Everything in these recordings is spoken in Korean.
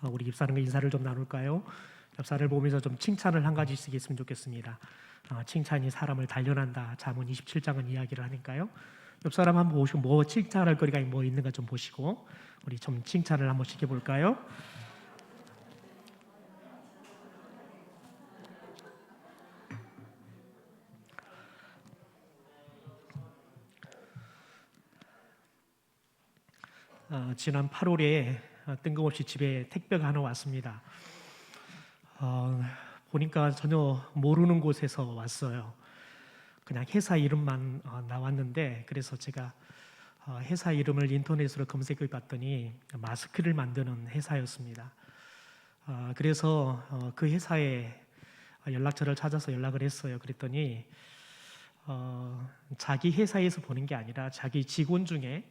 우리 집사람과 인사를 좀 나눌까요? 집사를 보면서 좀 칭찬을 한 가지씩 했으면 좋겠습니다. 칭찬이 사람을 단련한다. 잠언 27장은 이야기를 하니까요. 옆 사람 한번 보시고 뭐 칭찬할 거리가 뭐 있는가 좀 보시고 우리 좀 칭찬을 한번 시켜볼까요? 지난 8월에 뜬금없이 집에 택배가 하나 왔습니다. 보니까 전혀 모르는 곳에서 왔어요. 그냥 회사 이름만 나왔는데 그래서 제가 회사 이름을 인터넷으로 검색해 봤더니 마스크를 만드는 회사였습니다. 그래서 그 회사에 연락처를 찾아서 연락을 했어요. 그랬더니 자기 회사에서 보낸 게 아니라 자기 직원 중에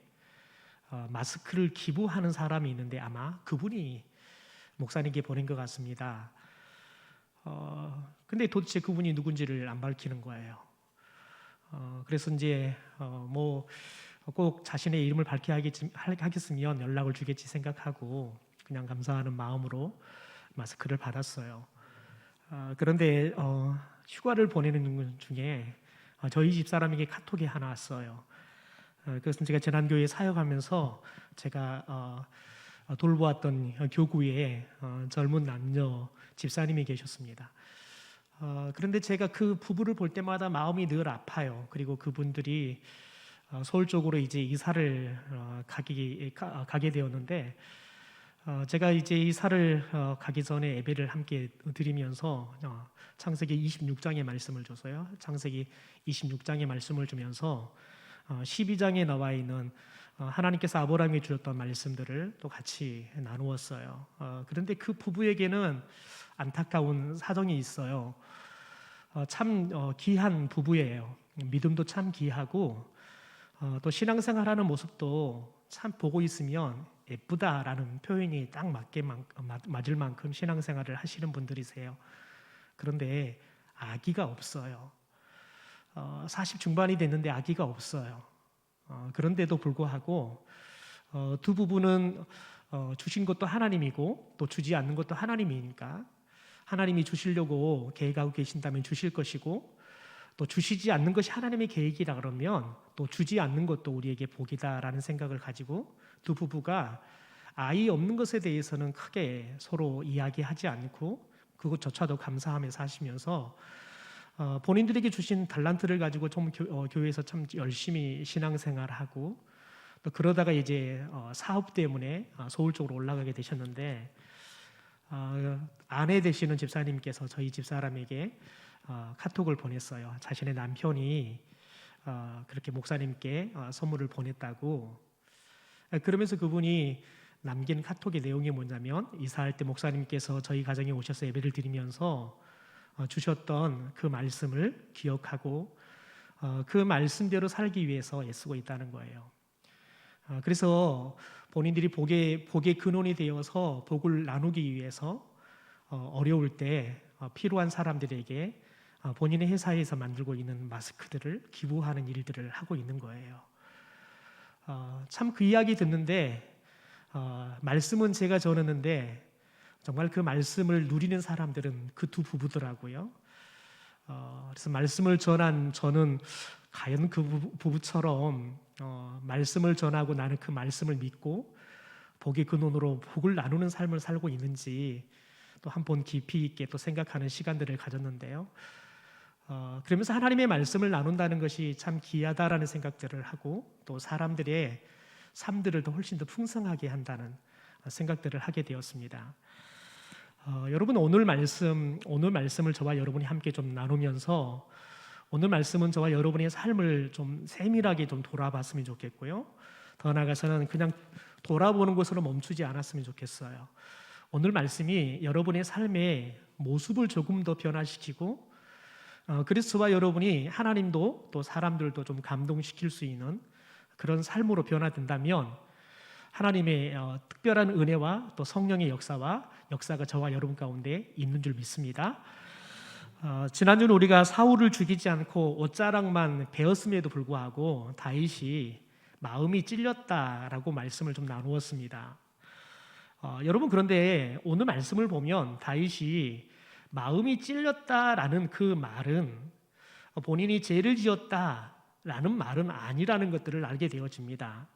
마스크를 기부하는 사람이 있는데 아마 그분이 목사님께 보낸 것 같습니다. 근데 도대체 그분이 누군지를 안 밝히는 거예요. 그래서 이제 뭐 꼭 자신의 이름을 밝히겠으면 연락을 주겠지 생각하고 그냥 감사하는 마음으로 마스크를 받았어요. 그런데 휴가를 보내는 중에 저희 집사람에게 카톡이 하나 왔어요. 그것은 제가 재난교회에 사역하면서 제가 돌보았던 교구에 젊은 남녀 집사님이 계셨습니다. 그런데 제가 그 부부를 볼 때마다 마음이 늘 아파요. 그리고 그분들이 서울 쪽으로 이제 이사를 가게 되었는데 제가 이제 이사를 가기 전에 예배를 함께 드리면서 창세기 26장의 말씀을 줘서요. 창세기 26장의 말씀을 주면서 12장에 나와 있는 하나님께서 아브라함에게 주셨던 말씀들을 또 같이 나누었어요. 그런데 그 부부에게는 안타까운 사정이 있어요. 참 귀한 부부예요. 믿음도 참 귀하고 또 신앙생활하는 모습도 참 보고 있으면 예쁘다라는 표현이 딱 맞을 만큼 신앙생활을 하시는 분들이세요. 그런데 아기가 없어요. 40 중반이 됐는데 아기가 없어요. 그런데도 불구하고 두 부부는 주신 것도 하나님이고 또 주지 않는 것도 하나님이니까 하나님이 주시려고 계획하고 계신다면 주실 것이고 또 주시지 않는 것이 하나님의 계획이라 그러면 또 주지 않는 것도 우리에게 복이다라는 생각을 가지고 두 부부가 아이 없는 것에 대해서는 크게 서로 이야기하지 않고 그것조차도 감사하며 사시면서 본인들에게 주신 달란트를 가지고 좀 교회에서 참 열심히 신앙생활하고 또 그러다가 이제 사업 때문에 서울 쪽으로 올라가게 되셨는데 아내 되시는 집사님께서 저희 집사람에게 카톡을 보냈어요. 자신의 남편이 그렇게 목사님께 선물을 보냈다고. 그러면서 그분이 남긴 카톡의 내용이 뭐냐면 이사할 때 목사님께서 저희 가정에 오셔서 예배를 드리면서 주셨던 그 말씀을 기억하고 그 말씀대로 살기 위해서 애쓰고 있다는 거예요. 그래서 본인들이 복의 근원이 되어서 복을 나누기 위해서 어려울 때 필요한 사람들에게 본인의 회사에서 만들고 있는 마스크들을 기부하는 일들을 하고 있는 거예요. 참 그 이야기 듣는데 말씀은 제가 전했는데 정말 그 말씀을 누리는 사람들은 그 두 부부더라고요. 그래서 말씀을 전한 저는 과연 그 부부처럼 말씀을 전하고 나는 그 말씀을 믿고 복의 근원으로 복을 나누는 삶을 살고 있는지 또 한 번 깊이 있게 또 생각하는 시간들을 가졌는데요. 그러면서 하나님의 말씀을 나눈다는 것이 참 귀하다라는 생각들을 하고 또 사람들의 삶들을 더 훨씬 더 풍성하게 한다는 생각들을 하게 되었습니다. 여러분 오늘 말씀을 저와 여러분이 함께 좀 나누면서 오늘 말씀은 저와 여러분의 삶을 좀 세밀하게 좀 돌아봤으면 좋겠고요. 더 나아가서는 그냥 돌아보는 것으로 멈추지 않았으면 좋겠어요. 오늘 말씀이 여러분의 삶의 모습을 조금 더 변화시키고 그래서 저와 여러분이 하나님도 또 사람들도 좀 감동시킬 수 있는 그런 삶으로 변화된다면 하나님의 특별한 은혜와 또 성령의 역사가 저와 여러분 가운데 있는 줄 믿습니다. 지난주는 우리가 사울을 죽이지 않고 옷자락만 베었음에도 불구하고 다윗이 마음이 찔렸다라고 말씀을 좀 나누었습니다. 여러분, 그런데 오늘 말씀을 보면 다윗이 마음이 찔렸다라는 그 말은 본인이 죄를 지었다라는 말은 아니라는 것들을 알게 되어집니다.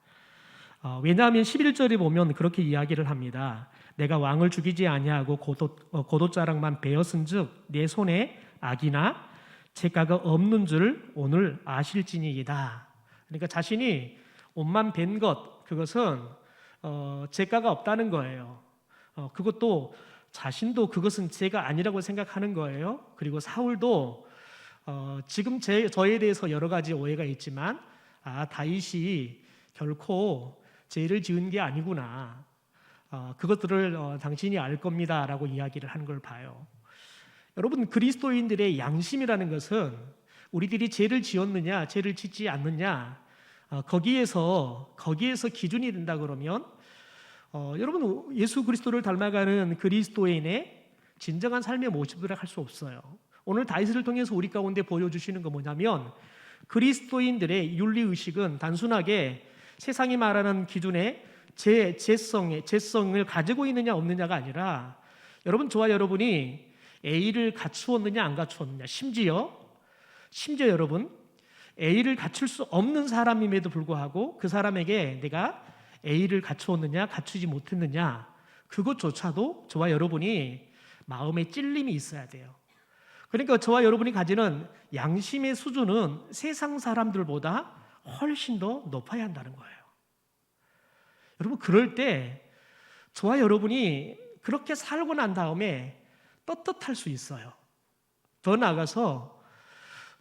왜냐하면 11절에 보면 그렇게 이야기를 합니다. 내가 왕을 죽이지 아니하고 고도자락만 베었은즉 내 손에 악이나 죄가가 없는 줄 오늘 아실지니이다. 그러니까 자신이 옷만 벤 것, 그것은 죄가가 없다는 거예요. 그것도 자신도 그것은 죄가 아니라고 생각하는 거예요. 그리고 사울도 지금 저에 대해서 여러 가지 오해가 있지만 다윗이 결코 죄를 지은 게 아니구나. 그것들을 당신이 알 겁니다 라고 이야기를 하는 걸 봐요. 여러분, 그리스도인들의 양심이라는 것은 우리들이 죄를 지었느냐 죄를 짓지 않느냐 거기에서 기준이 된다 그러면 여러분, 예수 그리스도를 닮아가는 그리스도인의 진정한 삶의 모습이라 할 수 없어요. 오늘 다윗을 통해서 우리 가운데 보여주시는 건 뭐냐면 그리스도인들의 윤리의식은 단순하게 세상이 말하는 기준의 죄성을 가지고 있느냐 없느냐가 아니라 여러분, 저와 여러분이 A를 갖추었느냐 안 갖추었느냐, 심지어 여러분 A를 갖출 수 없는 사람임에도 불구하고 그 사람에게 내가 A를 갖추었느냐 갖추지 못했느냐, 그것조차도 저와 여러분이 마음에 찔림이 있어야 돼요. 그러니까 저와 여러분이 가지는 양심의 수준은 세상 사람들보다 훨씬 더 높아야 한다는 거예요. 여러분, 그럴 때 저와 여러분이 그렇게 살고 난 다음에 떳떳할 수 있어요. 더 나아가서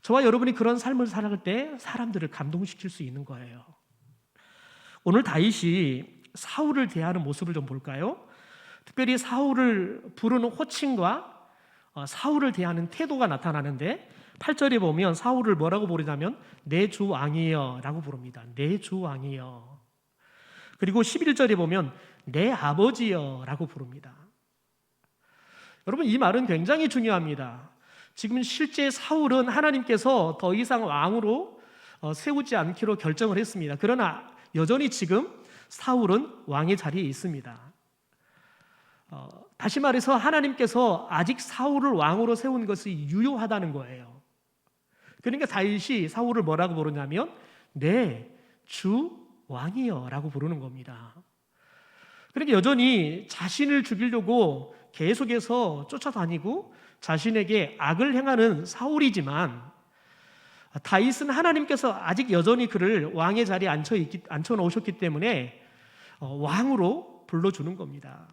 저와 여러분이 그런 삶을 살아갈 때 사람들을 감동시킬 수 있는 거예요. 오늘 다윗이 사울을 대하는 모습을 좀 볼까요? 특별히 사울을 부르는 호칭과 사울을 대하는 태도가 나타나는데 8절에 보면 사울을 뭐라고 부르냐면 내 주 왕이여 라고 부릅니다. 내 주 왕이여. 그리고 11절에 보면 내 아버지여 라고 부릅니다. 여러분, 이 말은 굉장히 중요합니다. 지금 실제 사울은 하나님께서 더 이상 왕으로 세우지 않기로 결정을 했습니다. 그러나 여전히 지금 사울은 왕의 자리에 있습니다. 다시 말해서 하나님께서 아직 사울을 왕으로 세운 것이 유효하다는 거예요. 그러니까 다윗이 사울을 뭐라고 부르냐면 내 주 왕이여 라고 부르는 겁니다. 그러니까 여전히 자신을 죽이려고 계속해서 쫓아다니고 자신에게 악을 행하는 사울이지만 다윗은 하나님께서 아직 여전히 그를 왕의 자리에 앉혀 놓으셨기 때문에 왕으로 불러주는 겁니다.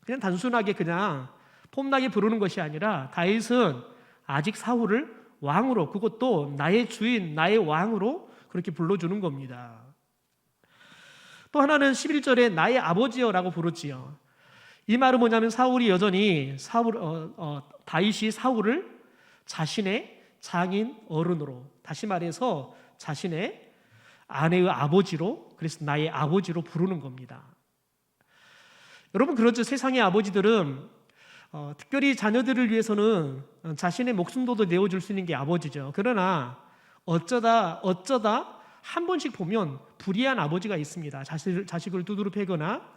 그냥 단순하게 그냥 폼나게 부르는 것이 아니라 다윗은 아직 사울을 왕으로, 그것도 나의 주인, 나의 왕으로 그렇게 불러주는 겁니다. 또 하나는 11절에 나의 아버지여라고 부르지요. 이 말은 뭐냐면 사울이 여전히 다윗이 사울을 자신의 장인 어른으로, 다시 말해서 자신의 아내의 아버지로, 그래서 나의 아버지로 부르는 겁니다. 여러분, 그렇죠. 세상의 아버지들은 특별히 자녀들을 위해서는 자신의 목숨도 내어줄 수 있는 게 아버지죠. 그러나 어쩌다 한 번씩 보면 불의한 아버지가 있습니다. 자식을 두드러 패거나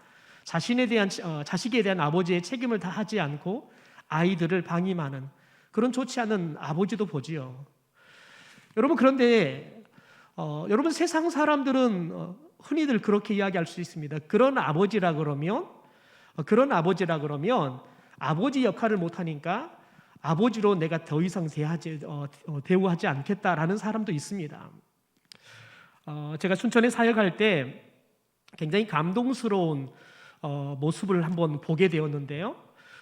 자식에 대한 아버지의 책임을 다하지 않고 아이들을 방임하는 그런 좋지 않은 아버지도 보지요. 여러분, 그런데 여러분, 세상 사람들은 흔히들 그렇게 이야기할 수 있습니다. 그런 아버지라 그러면 아버지 역할을 못하니까 아버지로 내가 더 이상 대우하지 않겠다라는 사람도 있습니다. 제가 춘천에 사역할 때 굉장히 감동스러운 모습을 한번 보게 되었는데요.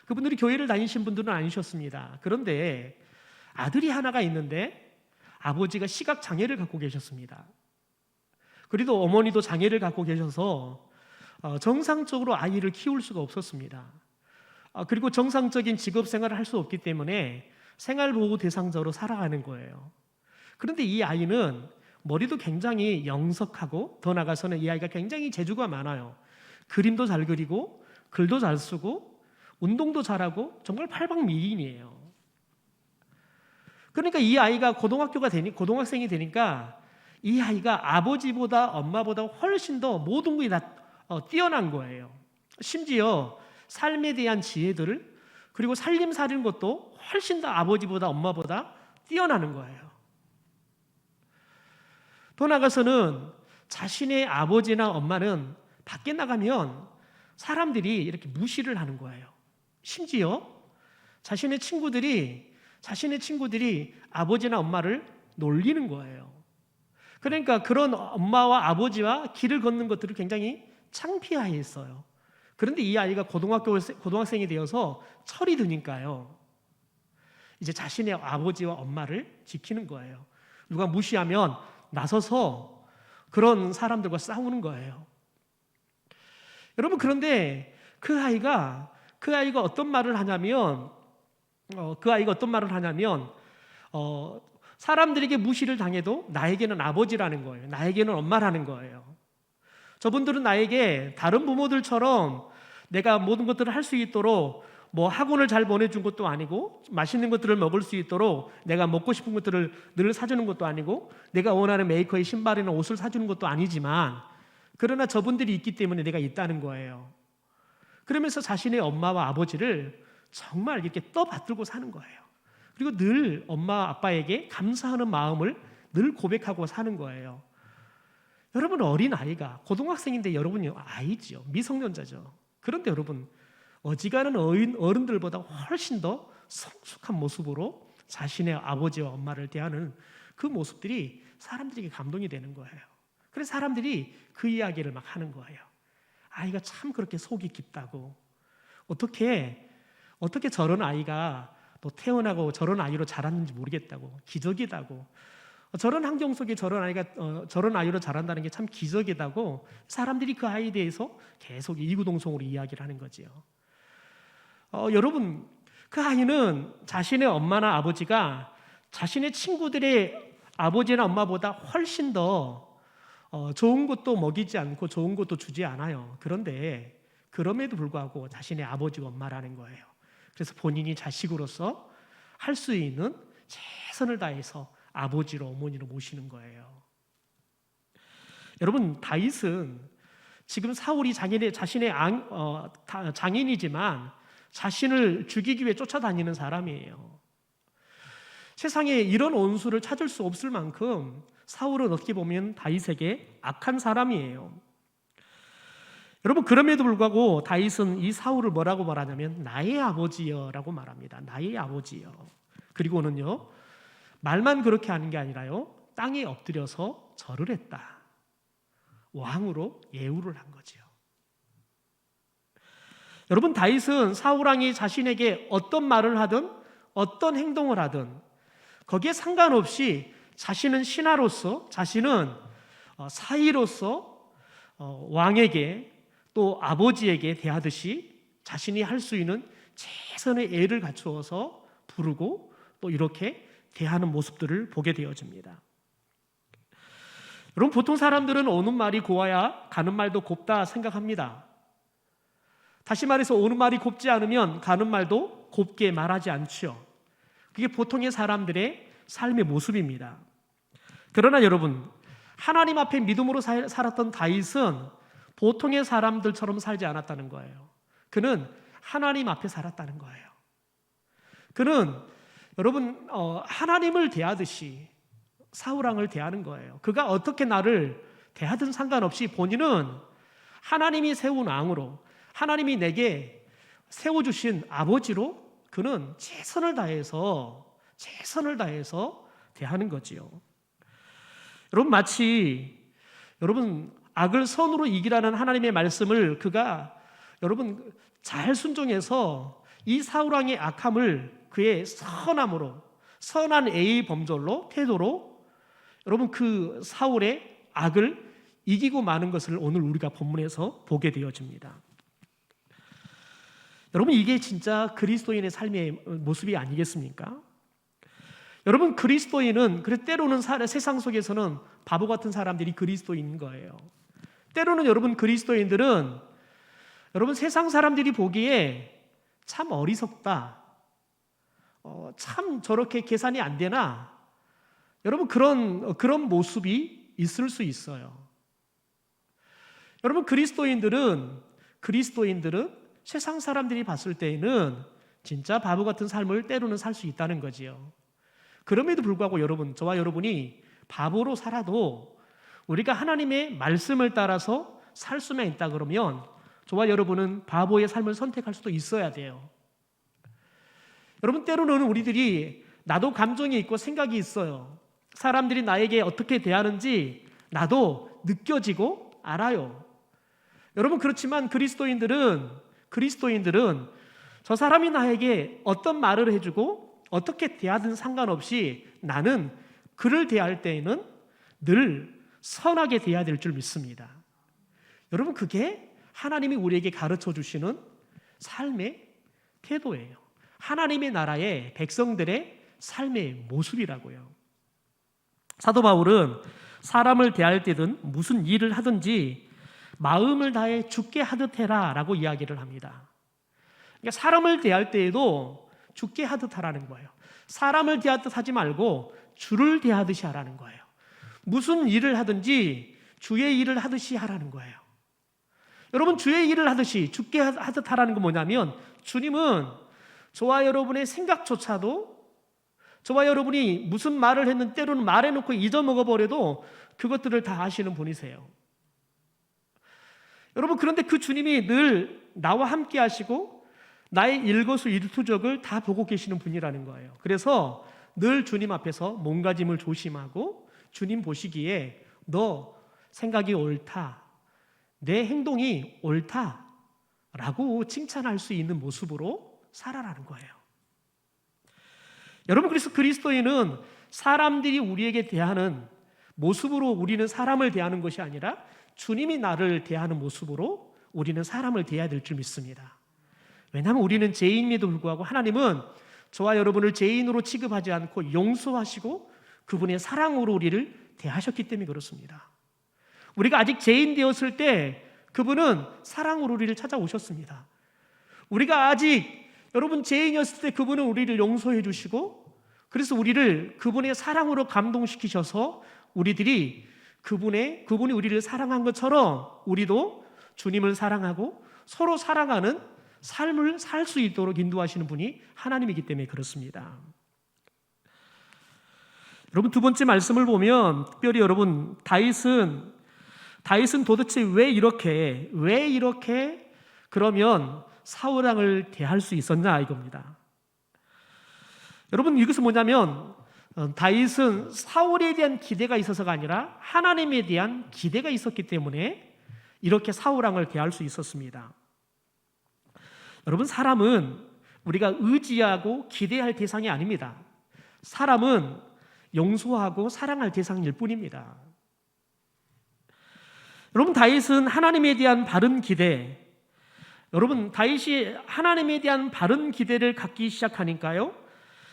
그분들이 교회를 다니신 분들은 아니셨습니다. 그런데 아들이 하나가 있는데 아버지가 시각장애를 갖고 계셨습니다. 그리고 어머니도 장애를 갖고 계셔서 정상적으로 아이를 키울 수가 없었습니다. 그리고 정상적인 직업 생활을 할 수 없기 때문에 생활보호 대상자로 살아가는 거예요. 그런데 이 아이는 머리도 굉장히 영석하고 더 나아가서는 이 아이가 굉장히 재주가 많아요. 그림도 잘 그리고 글도 잘 쓰고 운동도 잘하고 정말 팔방미인이에요. 그러니까 이 아이가 고등학생이 되니까 이 아이가 아버지보다 엄마보다 훨씬 더 모든 것이 다 뛰어난 거예요. 심지어 삶에 대한 지혜들을, 그리고 살림 사는 것도 훨씬 더 아버지보다 엄마보다 뛰어나는 거예요. 더 나아가서는 자신의 아버지나 엄마는 밖에 나가면 사람들이 이렇게 무시를 하는 거예요. 심지어 자신의 친구들이 아버지나 엄마를 놀리는 거예요. 그러니까 그런 엄마와 아버지와 길을 걷는 것들을 굉장히 창피해했어요. 그런데 이 아이가 고등학생이 되어서 철이 드니까요, 이제 자신의 아버지와 엄마를 지키는 거예요. 누가 무시하면 나서서 그런 사람들과 싸우는 거예요. 여러분, 그런데 그 아이가 어떤 말을 하냐면 사람들에게 무시를 당해도 나에게는 아버지라는 거예요. 나에게는 엄마라는 거예요. 저분들은 나에게 다른 부모들처럼 내가 모든 것들을 할 수 있도록 뭐 학원을 잘 보내준 것도 아니고, 맛있는 것들을 먹을 수 있도록 내가 먹고 싶은 것들을 늘 사주는 것도 아니고, 내가 원하는 메이커의 신발이나 옷을 사주는 것도 아니지만, 그러나 저분들이 있기 때문에 내가 있다는 거예요. 그러면서 자신의 엄마와 아버지를 정말 이렇게 떠받들고 사는 거예요. 그리고 늘 엄마 아빠에게 감사하는 마음을 늘 고백하고 사는 거예요. 여러분, 어린아이가, 고등학생인데 여러분이 아이죠. 미성년자죠. 그런데 여러분, 어지간한 어른들보다 훨씬 더 성숙한 모습으로 자신의 아버지와 엄마를 대하는 그 모습들이 사람들에게 감동이 되는 거예요. 그래서 사람들이 그 이야기를 막 하는 거예요. 아이가 참 그렇게 속이 깊다고, 어떻게 저런 아이가 또 태어나고 저런 아이로 자랐는지 모르겠다고, 기적이다고, 저런 환경 속에 저런 아이가 저런 아이로 자란다는 게 참 기적이다고 사람들이 그 아이에 대해서 계속 이구동성으로 이야기를 하는 거지요. 여러분, 그 아이는 자신의 엄마나 아버지가 자신의 친구들의 아버지나 엄마보다 훨씬 더 좋은 것도 먹이지 않고 좋은 것도 주지 않아요. 그런데 그럼에도 불구하고 자신의 아버지와 엄마라는 거예요. 그래서 본인이 자식으로서 할 수 있는 최선을 다해서 아버지로 어머니로 모시는 거예요. 여러분, 다윗은 지금 사울이 자신의 장인이지만 자신을 죽이기 위해 쫓아다니는 사람이에요. 세상에 이런 원수를 찾을 수 없을 만큼 사울은 어떻게 보면 다윗에게 악한 사람이에요. 여러분, 그럼에도 불구하고 다윗은 이 사울을 뭐라고 말하냐면 나의 아버지여라고 말합니다. 나의 아버지여. 그리고는요, 말만 그렇게 하는 게 아니라요, 땅에 엎드려서 절을 했다. 왕으로 예우를 한 거지요. 여러분, 다윗은 사울 왕이 자신에게 어떤 말을 하든 어떤 행동을 하든 거기에 상관없이 자신은 신하로서, 자신은 사위로서 왕에게 또 아버지에게 대하듯이 자신이 할 수 있는 최선의 애를 갖추어서 부르고 또 이렇게 대하는 모습들을 보게 되어집니다. 여러분, 보통 사람들은 오는 말이 고와야 가는 말도 곱다 생각합니다. 다시 말해서 오는 말이 곱지 않으면 가는 말도 곱게 말하지 않죠. 그게 보통의 사람들의 삶의 모습입니다. 그러나 여러분, 하나님 앞에 믿음으로 살았던 다윗은 보통의 사람들처럼 살지 않았다는 거예요. 그는 하나님 앞에 살았다는 거예요. 그는 여러분, 하나님을 대하듯이 사울 왕을 대하는 거예요. 그가 어떻게 나를 대하든 상관없이 본인은 하나님이 세운 왕으로, 하나님이 내게 세워주신 아버지로 그는 최선을 다해서 대하는 거지요. 여러분, 마치 악을 선으로 이기라는 하나님의 말씀을 그가 여러분 잘 순종해서 이 사울 왕의 악함을 그의 선함으로, 선한 A의 범절로, 태도로 여러분 그 사울의 악을 이기고 마는 것을 오늘 우리가 본문에서 보게 되어집니다. 여러분, 이게 진짜 그리스도인의 삶의 모습이 아니겠습니까? 여러분, 그리스도인은 때로는 세상 속에서는 바보 같은 사람들이 그리스도인인 거예요. 때로는 여러분 그리스도인들은 여러분 세상 사람들이 보기에 참 어리석다, 참 저렇게 계산이 안 되나, 여러분 그런 모습이 있을 수 있어요. 여러분, 그리스도인들은 그리스도인들은 세상 사람들이 봤을 때에는 진짜 바보 같은 삶을 때로는 살 수 있다는 거지요. 그럼에도 불구하고 여러분, 저와 여러분이 바보로 살아도 우리가 하나님의 말씀을 따라서 살 수만 있다 그러면 저와 여러분은 바보의 삶을 선택할 수도 있어야 돼요. 여러분, 때로는 우리들이 나도 감정이 있고 생각이 있어요. 사람들이 나에게 어떻게 대하는지 나도 느껴지고 알아요. 여러분, 그렇지만 그리스도인들은 저 사람이 나에게 어떤 말을 해주고 어떻게 대하든 상관없이 나는 그를 대할 때에는 늘 선하게 대해야 될 줄 믿습니다. 여러분, 그게 하나님이 우리에게 가르쳐 주시는 삶의 태도예요. 하나님의 나라의 백성들의 삶의 모습이라고요. 사도 바울은 사람을 대할 때든 무슨 일을 하든지 마음을 다해 주께 하듯 해라 라고 이야기를 합니다. 그러니까 사람을 대할 때에도 주께 하듯 하라는 거예요. 사람을 대하듯 하지 말고 주를 대하듯이 하라는 거예요. 무슨 일을 하든지 주의 일을 하듯이 하라는 거예요. 여러분, 주의 일을 하듯이 주께 하듯 하라는 건 뭐냐면 주님은 저와 여러분의 생각조차도 저와 여러분이 무슨 말을 했는 때로는 말해놓고 잊어먹어버려도 그것들을 다 아시는 분이세요. 여러분, 그런데 그 주님이 늘 나와 함께 하시고 나의 일거수일투족을 다 보고 계시는 분이라는 거예요. 그래서 늘 주님 앞에서 몸가짐을 조심하고 주님 보시기에 너 생각이 옳다, 내 행동이 옳다라고 칭찬할 수 있는 모습으로 살아라는 거예요. 여러분, 그래서 그리스도인은 사람들이 우리에게 대하는 모습으로 우리는 사람을 대하는 것이 아니라 주님이 나를 대하는 모습으로 우리는 사람을 대해야 될 줄 믿습니다. 왜냐하면 우리는 죄인임에도 불구하고 하나님은 저와 여러분을 죄인으로 취급하지 않고 용서하시고 그분의 사랑으로 우리를 대하셨기 때문에 그렇습니다. 우리가 아직 죄인 되었을 때 그분은 사랑으로 우리를 찾아오셨습니다. 우리가 아직 여러분 죄인이었을 때 그분은 우리를 용서해 주시고 그래서 우리를 그분의 사랑으로 감동시키셔서 우리들이 그분이 우리를 사랑한 것처럼 우리도 주님을 사랑하고 서로 사랑하는 삶을 살 수 있도록 인도하시는 분이 하나님이기 때문에 그렇습니다. 여러분, 두 번째 말씀을 보면 특별히 여러분 다윗은 도대체 왜 이렇게 그러면 사울 왕을 대할 수 있었냐 이겁니다. 여러분, 이것은 뭐냐면 다윗은 사울에 대한 기대가 있어서가 아니라 하나님에 대한 기대가 있었기 때문에 이렇게 사울 왕을 대할 수 있었습니다. 여러분, 사람은 우리가 의지하고 기대할 대상이 아닙니다. 사람은 용서하고 사랑할 대상일 뿐입니다. 여러분, 다윗은 하나님에 대한 바른 기대, 여러분 다윗이 하나님에 대한 바른 기대를 갖기 시작하니까요,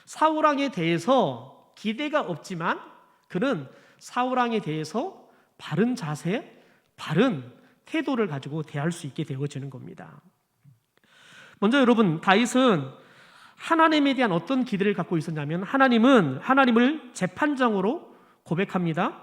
사울 왕에 대해서 기대가 없지만 그는 사울 왕에 대해서 바른 자세, 바른 태도를 가지고 대할 수 있게 되어지는 겁니다. 먼저 여러분, 다윗은 하나님에 대한 어떤 기대를 갖고 있었냐면 하나님을 재판장으로 고백합니다.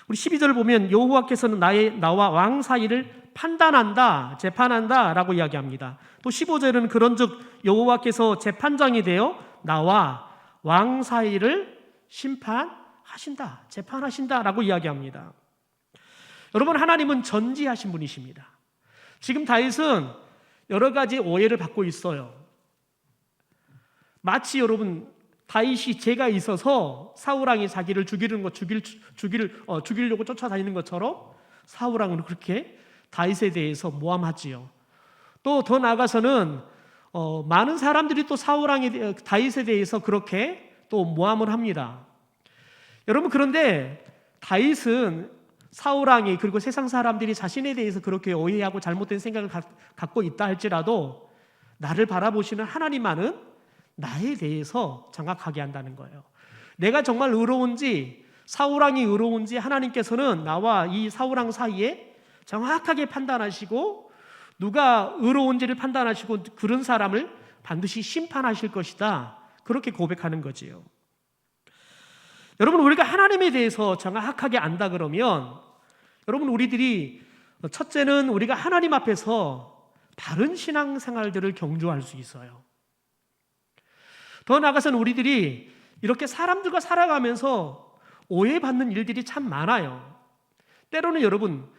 우리 12절을 보면 여호와께서는 나와 왕 사이를 판단한다, 재판한다 라고 이야기합니다. 또 15절은 그런즉 여호와께서 재판장이 되어 나와 왕 사이를 심판하신다, 재판하신다 라고 이야기합니다. 여러분, 하나님은 전지하신 분이십니다. 지금 다윗은 여러 가지 오해를 받고 있어요. 마치 여러분 다윗이 죄가 있어서 사울 왕이 자기를 죽이려고 쫓아다니는 것처럼 사울 왕은 그렇게 다윗에 대해서 모함하지요. 또 더 나아가서는 많은 사람들이 또 다윗에 대해서 그렇게 또 모함을 합니다. 여러분, 그런데 다윗은 사울 왕이 그리고 세상 사람들이 자신에 대해서 그렇게 오해하고 잘못된 생각을 갖고 있다 할지라도 나를 바라보시는 하나님만은 나에 대해서 정확하게 한다는 거예요. 내가 정말 의로운지 사울 왕이 의로운지 하나님께서는 나와 이 사울 왕 사이에 정확하게 판단하시고 누가 의로운지를 판단하시고 그런 사람을 반드시 심판하실 것이다, 그렇게 고백하는 거지요. 여러분, 우리가 하나님에 대해서 정확하게 안다 그러면 여러분, 우리들이 첫째는 우리가 하나님 앞에서 바른 신앙생활들을 경주할 수 있어요. 더 나아가서는 우리들이 이렇게 사람들과 살아가면서 오해받는 일들이 참 많아요. 때로는 여러분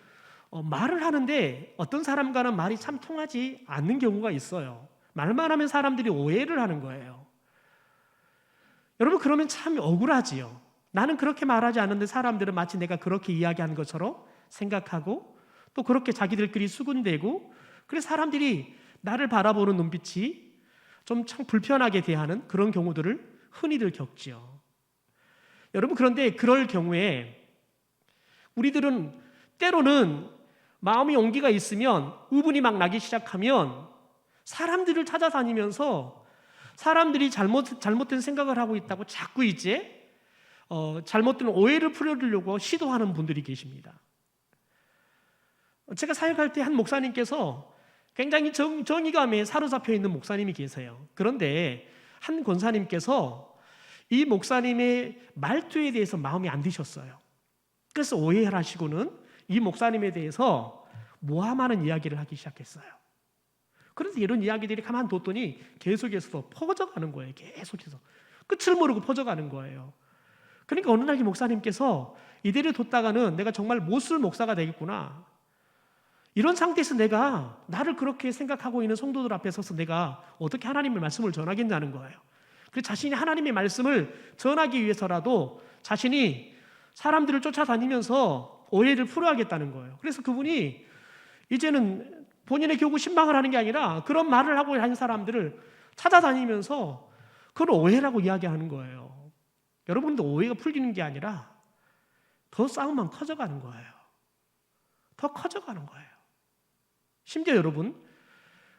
말을 하는데 어떤 사람과는 말이 참 통하지 않는 경우가 있어요. 말만 하면 사람들이 오해를 하는 거예요. 여러분 그러면 참 억울하지요. 나는 그렇게 말하지 않는데 사람들은 마치 내가 그렇게 이야기한 것처럼 생각하고 또 그렇게 자기들끼리 수군대고 그래서 사람들이 나를 바라보는 눈빛이 좀 참 불편하게 대하는 그런 경우들을 흔히들 겪지요. 여러분 그런데 그럴 경우에 우리들은 때로는 마음의 용기가 있으면 의분이 막 나기 시작하면 사람들을 찾아다니면서 사람들이 잘못된 생각을 하고 있다고 자꾸 이제 잘못된 오해를 풀어주려고 시도하는 분들이 계십니다. 제가 사역할 때 한 목사님께서 굉장히 정의감에 사로잡혀 있는 목사님이 계세요. 그런데 한 권사님께서 이 목사님의 말투에 대해서 마음에 안 드셨어요. 그래서 오해를 하시고는 이 목사님에 대해서 모함하는 이야기를 하기 시작했어요. 그런데 이런 이야기들이 가만 뒀더니 계속해서 퍼져가는 거예요. 계속해서 끝을 모르고 퍼져가는 거예요. 그러니까 어느 날 이 목사님께서 이대로 뒀다가는 내가 정말 못쓸 목사가 되겠구나. 이런 상태에서 내가 나를 그렇게 생각하고 있는 성도들 앞에 서서 내가 어떻게 하나님의 말씀을 전하겠냐는 거예요. 그래서 자신이 하나님의 말씀을 전하기 위해서라도 자신이 사람들을 쫓아다니면서 오해를 풀어야겠다는 거예요. 그래서 그분이 이제는 본인의 교구 신방을 하는 게 아니라 그런 말을 하고 하는 사람들을 찾아다니면서 그걸 오해라고 이야기하는 거예요. 여러분도 오해가 풀리는 게 아니라 더 싸움만 커져가는 거예요. 더 커져가는 거예요. 심지어 여러분,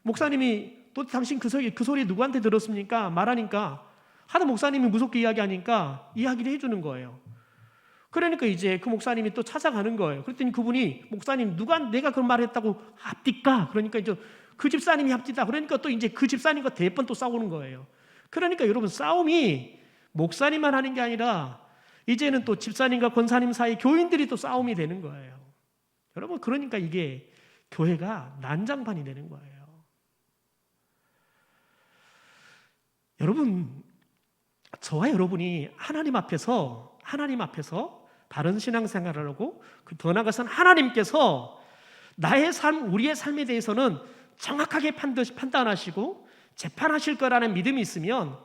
목사님이 또 당신 그 소리 누구한테 들었습니까? 말하니까 하도 목사님이 무섭게 이야기하니까 이야기를 해주는 거예요. 그러니까 이제 그 목사님이 또 찾아가는 거예요. 그랬더니 그분이 목사님 누가 내가 그런 말을 했다고 합디까? 그러니까 이제 그 집사님이 합디다. 그러니까 또 이제 그 집사님과 대번 또 싸우는 거예요. 그러니까 여러분 싸움이 목사님만 하는 게 아니라 이제는 또 집사님과 권사님 사이 교인들이 또 싸움이 되는 거예요. 여러분 그러니까 이게 교회가 난장판이 되는 거예요. 여러분 저와 여러분이 하나님 앞에서 바른 신앙생활을 하고 더 나아가서는 하나님께서 나의 삶, 우리의 삶에 대해서는 정확하게 판단하시고 재판하실 거라는 믿음이 있으면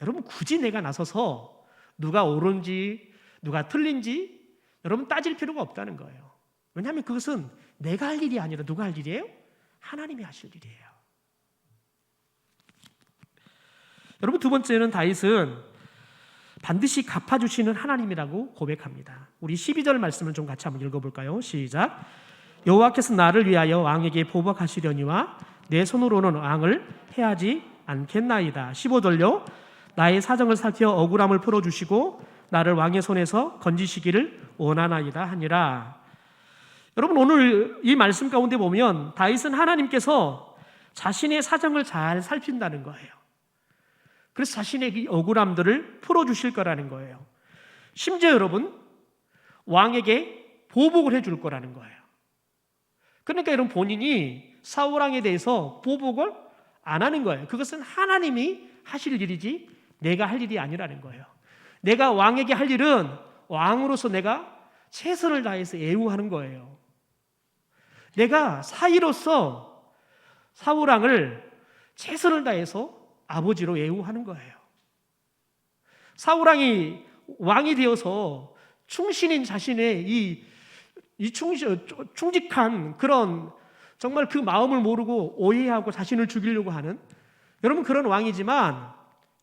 여러분 굳이 내가 나서서 누가 옳은지 누가 틀린지 여러분 따질 필요가 없다는 거예요. 왜냐하면 그것은 내가 할 일이 아니라 누가 할 일이에요? 하나님이 하실 일이에요. 여러분 두 번째는 다윗은 반드시 갚아주시는 하나님이라고 고백합니다. 우리 12절 말씀을 좀 같이 한번 읽어볼까요? 시작. 여호와께서 나를 위하여 왕에게 보복하시려니와 내 손으로는 왕을 해하지 않겠나이다. 15절요. 나의 사정을 살펴 억울함을 풀어주시고 나를 왕의 손에서 건지시기를 원하나이다 하니라. 여러분 오늘 이 말씀 가운데 보면 다윗은 하나님께서 자신의 사정을 잘 살핀다는 거예요. 그래서 자신의 이 억울함들을 풀어주실 거라는 거예요. 심지어 여러분 왕에게 보복을 해줄 거라는 거예요. 그러니까 여러분 본인이 사울왕에 대해서 보복을 안 하는 거예요. 그것은 하나님이 하실 일이지 내가 할 일이 아니라는 거예요. 내가 왕에게 할 일은 왕으로서 내가 최선을 다해서 애우하는 거예요. 내가 사위로서 사울왕을 최선을 다해서 아버지로 애우하는 거예요. 사울왕이 왕이 되어서 충신인 자신의 이 충직한 그런 정말 그 마음을 모르고 오해하고 자신을 죽이려고 하는 여러분 그런 왕이지만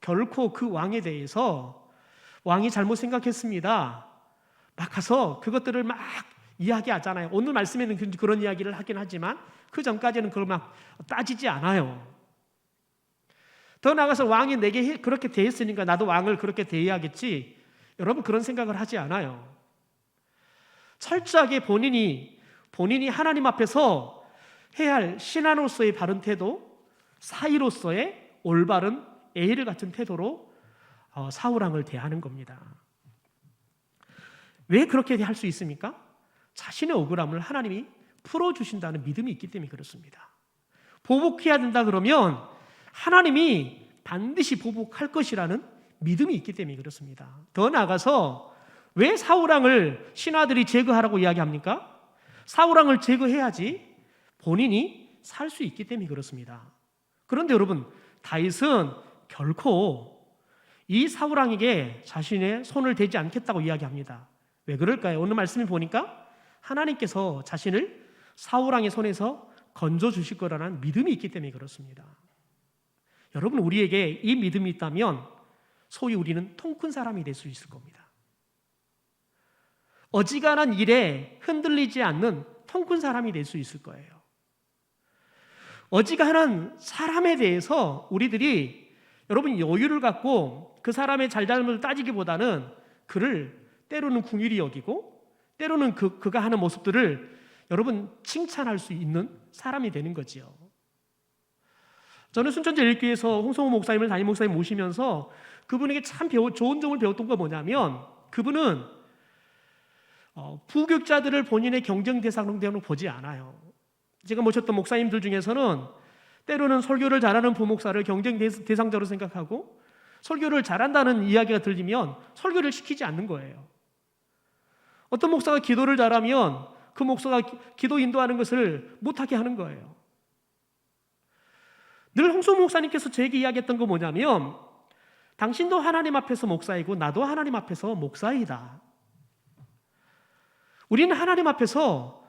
결코 그 왕에 대해서 왕이 잘못 생각했습니다. 막 가서 그것들을 막 이야기하잖아요. 오늘 말씀에는 그런 이야기를 하긴 하지만 그 전까지는 그걸 막 따지지 않아요. 더 나아가서 왕이 내게 그렇게 대했으니까 나도 왕을 그렇게 대해야겠지. 여러분 그런 생각을 하지 않아요. 철저하게 본인이 하나님 앞에서 해야 할 신하로서의 바른 태도, 사위로서의 올바른 A를 같은 태도로 사울왕을 대하는 겁니다. 왜 그렇게 할 수 있습니까? 자신의 억울함을 하나님이 풀어주신다는 믿음이 있기 때문에 그렇습니다. 보복해야 된다 그러면 하나님이 반드시 보복할 것이라는 믿음이 있기 때문에 그렇습니다. 더 나아가서 왜 사울왕을 신하들이 제거하라고 이야기합니까? 사울왕을 제거해야지 본인이 살 수 있기 때문에 그렇습니다. 그런데 여러분, 다윗은 결코 이 사울왕에게 자신의 손을 대지 않겠다고 이야기합니다. 왜 그럴까요? 오늘 말씀을 보니까 하나님께서 자신을 사울왕의 손에서 건져주실 거라는 믿음이 있기 때문에 그렇습니다. 여러분, 우리에게 이 믿음이 있다면 소위 우리는 통 큰 사람이 될 수 있을 겁니다. 어지간한 일에 흔들리지 않는 통 큰 사람이 될 수 있을 거예요. 어지간한 사람에 대해서 우리들이 여러분 여유를 갖고 그 사람의 잘잘못을 따지기보다는 그를 때로는 긍휼히 여기고 때로는 그가 하는 모습들을 여러분 칭찬할 수 있는 사람이 되는 거지요. 저는 순천제일교회에서 홍성호 목사님을 담임 목사님 모시면서 그분에게 참 좋은 점을 배웠던 건 뭐냐면 그분은 부교육자들을 본인의 경쟁 대상으로 보지 않아요. 제가 모셨던 목사님들 중에서는 때로는 설교를 잘하는 부목사를 경쟁 대상자로 생각하고 설교를 잘한다는 이야기가 들리면 설교를 시키지 않는 거예요. 어떤 목사가 기도를 잘하면 그 목사가 기도 인도하는 것을 못하게 하는 거예요. 늘 홍성호 목사님께서 제게 이야기했던 건 뭐냐면 당신도 하나님 앞에서 목사이고 나도 하나님 앞에서 목사이다. 우리는 하나님 앞에서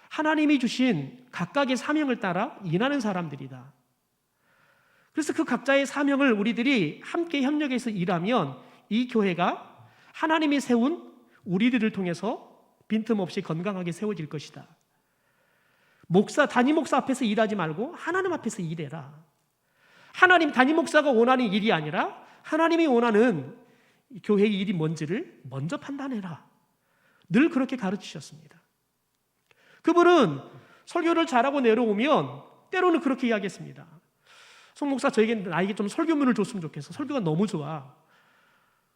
하나님이 주신 각각의 사명을 따라 일하는 사람들이다. 그래서 그 각자의 사명을 우리들이 함께 협력해서 일하면 이 교회가 하나님이 세운 우리들을 통해서 빈틈없이 건강하게 세워질 것이다. 담임 목사 앞에서 일하지 말고 하나님 앞에서 일해라. 하나님 담임 목사가 원하는 일이 아니라 하나님이 원하는 교회의 일이 뭔지를 먼저 판단해라. 늘 그렇게 가르치셨습니다. 그분은 설교를 잘하고 내려오면 때로는 그렇게 이야기했습니다. 송 목사 나에게 좀 설교문을 줬으면 좋겠어. 설교가 너무 좋아.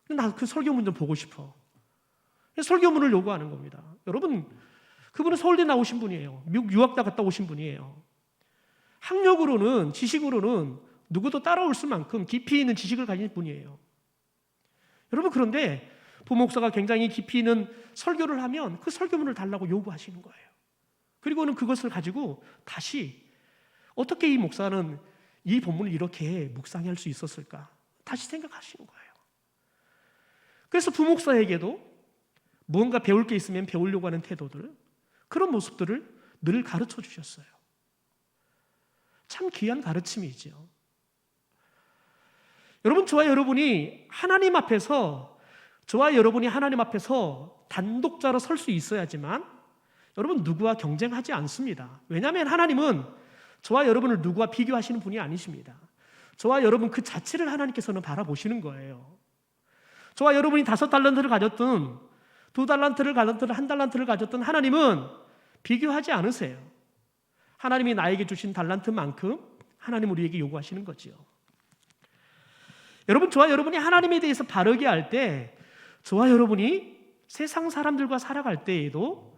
나 그 설교문 좀 보고 싶어. 설교문을 요구하는 겁니다. 여러분, 그분은 서울대 나오신 분이에요. 미국 유학다 갔다 오신 분이에요. 학력으로는 지식으로는 누구도 따라올 수만큼 깊이 있는 지식을 가진 분이에요. 여러분, 그런데 부목사가 굉장히 깊이 있는 설교를 하면 그 설교문을 달라고 요구하시는 거예요. 그리고는 그것을 가지고 다시 어떻게 이 목사는 이 본문을 이렇게 묵상할 수 있었을까? 다시 생각하시는 거예요. 그래서 부목사에게도 무언가 배울 게 있으면 배우려고 하는 태도들, 그런 모습들을 늘 가르쳐 주셨어요. 참 귀한 가르침이죠. 여러분, 저와 여러분이 하나님 앞에서 단독자로 설 수 있어야지만 여러분 누구와 경쟁하지 않습니다. 왜냐하면 하나님은 저와 여러분을 누구와 비교하시는 분이 아니십니다. 저와 여러분 그 자체를 하나님께서는 바라보시는 거예요. 저와 여러분이 5달란트를 가졌든 2달란트를 가졌든 1달란트를 가졌든 하나님은 비교하지 않으세요. 하나님이 나에게 주신 달란트만큼 하나님 우리에게 요구하시는 거지요. 여러분, 저와 여러분이 하나님에 대해서 바르게 할 때 저와 여러분이 세상 사람들과 살아갈 때에도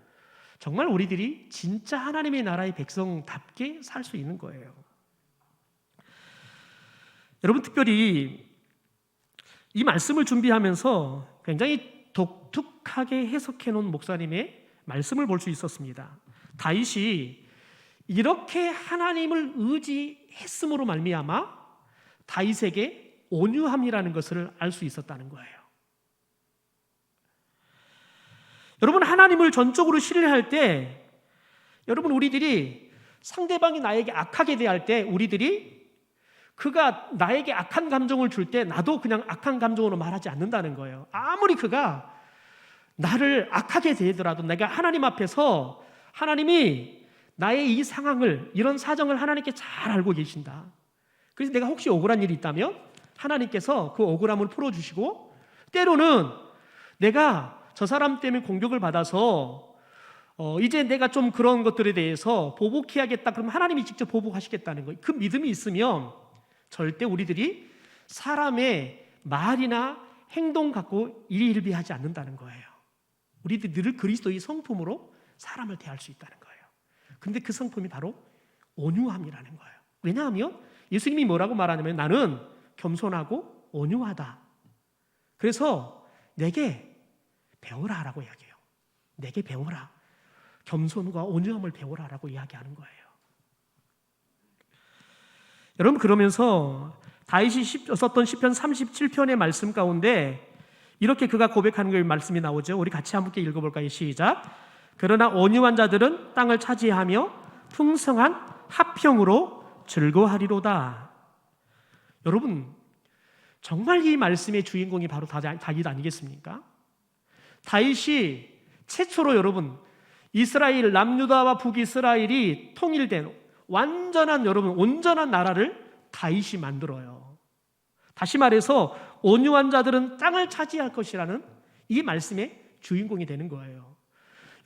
정말 우리들이 진짜 하나님의 나라의 백성답게 살 수 있는 거예요. 여러분, 특별히 이 말씀을 준비하면서 굉장히 독특하게 해석해 놓은 목사님의 말씀을 볼 수 있었습니다. 다윗이 이렇게 하나님을 의지했음으로 말미암아 다윗에게 온유함이라는 것을 알 수 있었다는 거예요. 여러분, 하나님을 전적으로 신뢰할 때 여러분 우리들이 상대방이 나에게 악하게 대할 때 우리들이 그가 나에게 악한 감정을 줄 때 나도 그냥 악한 감정으로 말하지 않는다는 거예요. 아무리 그가 나를 악하게 대하더라도 내가 하나님 앞에서 하나님이 나의 이 상황을, 이런 사정을 하나님께 잘 알고 계신다. 그래서 내가 혹시 억울한 일이 있다면 하나님께서 그 억울함을 풀어주시고 때로는 내가 저 사람 때문에 공격을 받아서 이제 내가 좀 그런 것들에 대해서 보복해야겠다. 그러면 하나님이 직접 보복하시겠다는 거예요. 그 믿음이 있으면 절대 우리들이 사람의 말이나 행동 갖고 일희일비하지 않는다는 거예요. 우리들이 늘 그리스도의 성품으로 사람을 대할 수 있다는 거예요. 근데 그 성품이 바로 온유함이라는 거예요. 왜냐하면 예수님이 뭐라고 말하냐면 나는 겸손하고 온유하다. 그래서 내게 배우라라고 이야기해요. 내게 배우라. 겸손과 온유함을 배우라라고 이야기하는 거예요. 여러분, 그러면서 다윗이 썼던 시편 37편의 말씀 가운데 이렇게 그가 고백하는 그 말씀이 나오죠. 우리 같이 함께 읽어볼까요? 시작. 그러나 온유한 자들은 땅을 차지하며 풍성한 화평으로 즐거워하리로다. 여러분, 정말 이 말씀의 주인공이 바로 다윗 아니겠습니까? 다윗이 최초로 여러분 이스라엘 남유다와 북이스라엘이 통일된 완전한 여러분 온전한 나라를 다윗이 만들어요. 다시 말해서 온유한 자들은 땅을 차지할 것이라는 이 말씀의 주인공이 되는 거예요.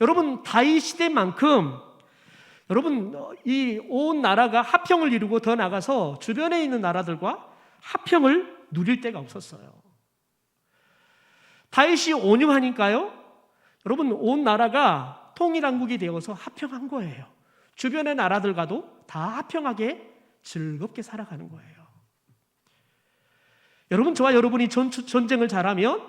여러분, 다윗 시대만큼 여러분 이 온 나라가 화평을 이루고 더 나가서 주변에 있는 나라들과 화평을 누릴 때가 없었어요. 다윗이 온유하니까요, 여러분 온 나라가 통일왕국이 되어서 화평한 거예요. 주변의 나라들과도 다 화평하게 즐겁게 살아가는 거예요. 여러분, 저와 여러분이 전쟁을 잘하면,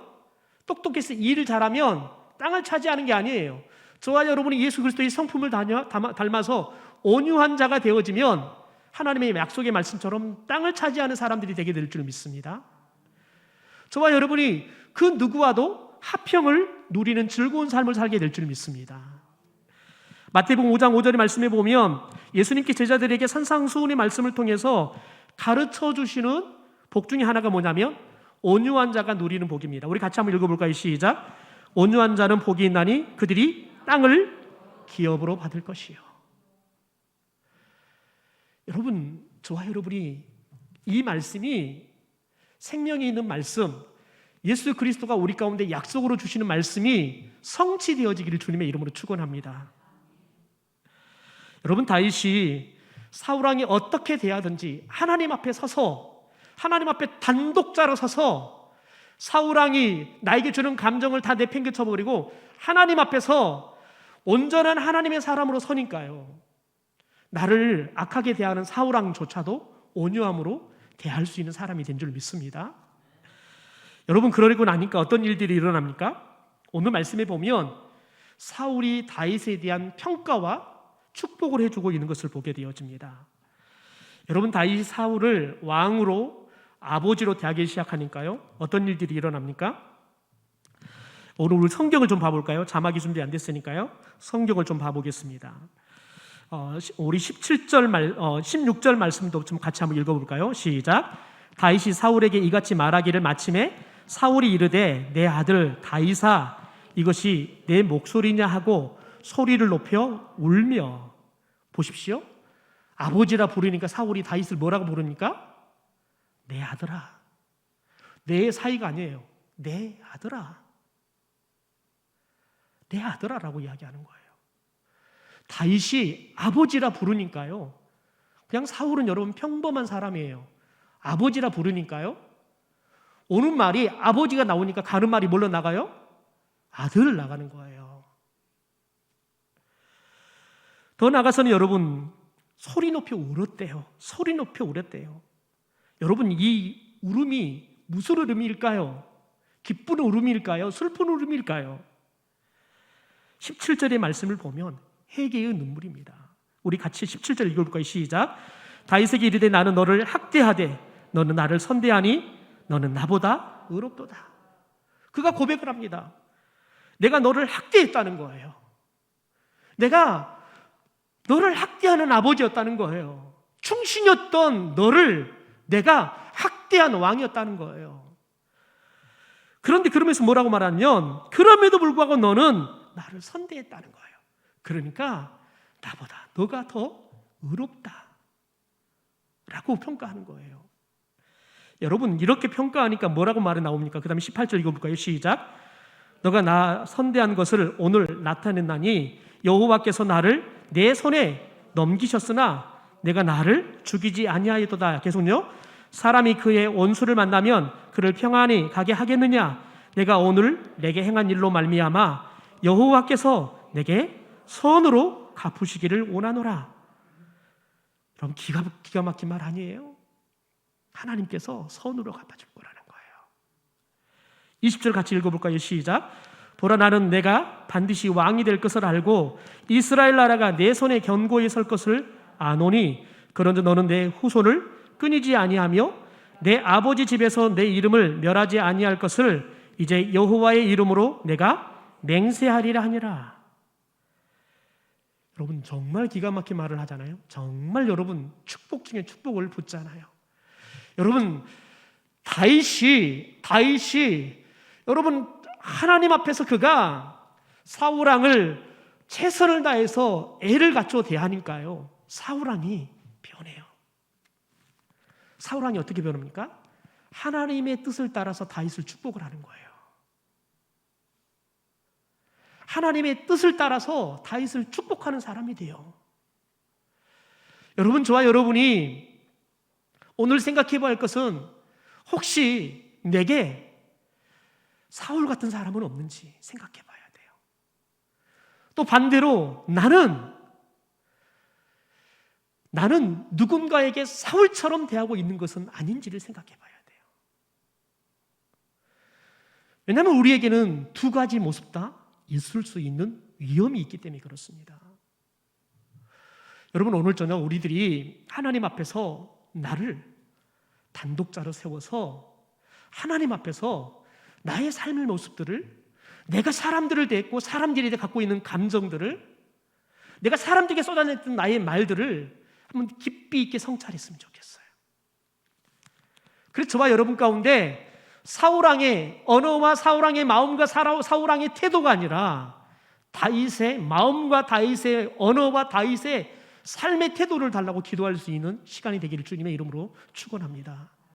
똑똑해서 일을 잘하면 땅을 차지하는 게 아니에요. 저와 여러분이 예수 그리스도의 성품을 닮아서 온유한 자가 되어지면 하나님의 약속의 말씀처럼 땅을 차지하는 사람들이 되게 될 줄 믿습니다. 저와 여러분이 그 누구와도 화평을 누리는 즐거운 삶을 살게 될 줄 믿습니다. 마태복음 5장 5절의 말씀에 보면 예수님께 제자들에게 산상수훈의 말씀을 통해서 가르쳐 주시는 복 중에 하나가 뭐냐면 온유한 자가 누리는 복입니다. 우리 같이 한번 읽어볼까요? 시작. 온유한 자는 복이 있나니 그들이 땅을 기업으로 받을 것이요. 여러분, 저와 여러분이 이 말씀이 생명이 있는 말씀, 예수 그리스도가 우리 가운데 약속으로 주시는 말씀이 성취되어지기를 주님의 이름으로 축원합니다. 여러분, 다윗이 사울왕이 어떻게 대하든지 하나님 앞에 서서, 하나님 앞에 단독자로 서서 사울왕이 나에게 주는 감정을 다 내팽개쳐버리고 하나님 앞에서 온전한 하나님의 사람으로 서니까요, 나를 악하게 대하는 사울왕조차도 온유함으로 대할 수 있는 사람이 된 줄 믿습니다. 여러분, 그러고 나니까 어떤 일들이 일어납니까? 오늘 말씀에 보면 사울이 다윗에 대한 평가와 축복을 해주고 있는 것을 보게 되어집니다. 여러분, 다윗이 사울을 왕으로 아버지로 대하기 시작하니까요, 어떤 일들이 일어납니까? 오늘 우리 성경을 좀 봐볼까요? 자막이 준비 안 됐으니까요, 성경을 좀 봐보겠습니다. 우리 16절 말씀도 좀 같이 한번 읽어볼까요? 시작. 다윗이 사울에게 이같이 말하기를 마침에 사울이 이르되 내 아들 다윗아 이것이 내 목소리냐 하고 소리를 높여 울며. 보십시오. 아버지라 부르니까 사울이 다윗을 뭐라고 부르니까? 내 아들아. 내 사이가 아니에요. 내 아들아. 내 아들아라고 이야기하는 거예요. 다윗이 아버지라 부르니까요, 그냥 사울은 여러분 평범한 사람이에요. 아버지라 부르니까요, 오는 말이 아버지가 나오니까 가는 말이 뭘로 나가요? 아들 나가는 거예요. 더 나가서는 여러분 소리 높여 울었대요. 소리 높여 울었대요. 여러분, 이 울음이 무슨 울음일까요? 기쁜 울음일까요? 슬픈 울음일까요? 17절의 말씀을 보면 회개의 눈물입니다. 우리 같이 17절 읽어볼까요? 시작. 다윗에게 이르되 나는 너를 학대하되 너는 나를 선대하니 너는 나보다 의롭도다. 그가 고백을 합니다. 내가 너를 학대했다는 거예요. 내가 너를 학대하는 아버지였다는 거예요. 충신이었던 너를 내가 학대한 왕이었다는 거예요. 그런데 그러면서 뭐라고 말하면 그럼에도 불구하고 너는 나를 선대했다는 거예요. 그러니까 나보다 너가 더 의롭다 라고 평가하는 거예요. 여러분, 이렇게 평가하니까 뭐라고 말이 나옵니까? 그 다음에 18절 읽어볼까요? 시작. 너가 나 선대한 것을 오늘 나타냈나니 여호와께서 나를 내 손에 넘기셨으나 내가 나를 죽이지 아니하였도다. 계속요. 사람이 그의 원수를 만나면 그를 평안히 가게 하겠느냐? 내가 오늘 내게 행한 일로 말미암아 여호와께서 내게 선으로 갚으시기를 원하노라. 여러분 기가 막힌 말 아니에요? 하나님께서 선으로 갚아줄 거라는 거예요. 20절 같이 읽어볼까요? 시작. 보라, 나는 내가 반드시 왕이 될 것을 알고 이스라엘 나라가 내 손에 견고히 설 것을 아노니 그런즉 너는 내 후손을 끊이지 아니하며 내 아버지 집에서 내 이름을 멸하지 아니할 것을 이제 여호와의 이름으로 내가 맹세하리라 하니라. 여러분 정말 기가 막힌 말을 하잖아요. 정말 여러분 축복 중에 축복을 붙잖아요. 여러분 다윗이 여러분 하나님 앞에서 그가 사울 왕을 최선을 다해서 애를 갖춰 대하니까요, 사울 왕이 변해요. 사울 왕이 어떻게 변합니까? 하나님의 뜻을 따라서 다윗을 축복을 하는 거예요. 하나님의 뜻을 따라서 다윗을 축복하는 사람이 돼요. 여러분, 저와 여러분이 오늘 생각해 봐야 할 것은 혹시 내게 사울 같은 사람은 없는지 생각해 봐야 돼요. 또 반대로 나는 누군가에게 사울처럼 대하고 있는 것은 아닌지를 생각해 봐야 돼요. 왜냐하면 우리에게는 두 가지 모습 다 있을 수 있는 위험이 있기 때문에 그렇습니다. 여러분, 오늘 저녁 우리들이 하나님 앞에서 나를 단독자로 세워서 하나님 앞에서 나의 삶의 모습들을, 내가 사람들을 대했고 사람들이 갖고 있는 감정들을, 내가 사람들에게 쏟아냈던 나의 말들을 한번 깊이 있게 성찰했으면 좋겠어요. 그래서 저와 여러분 가운데 사울왕의 언어와 사울왕의 마음과 사울왕의 태도가 아니라 다윗의 마음과 다윗의 언어와 다윗의 삶의 태도를 달라고 기도할 수 있는 시간이 되기를 주님의 이름으로 축원합니다.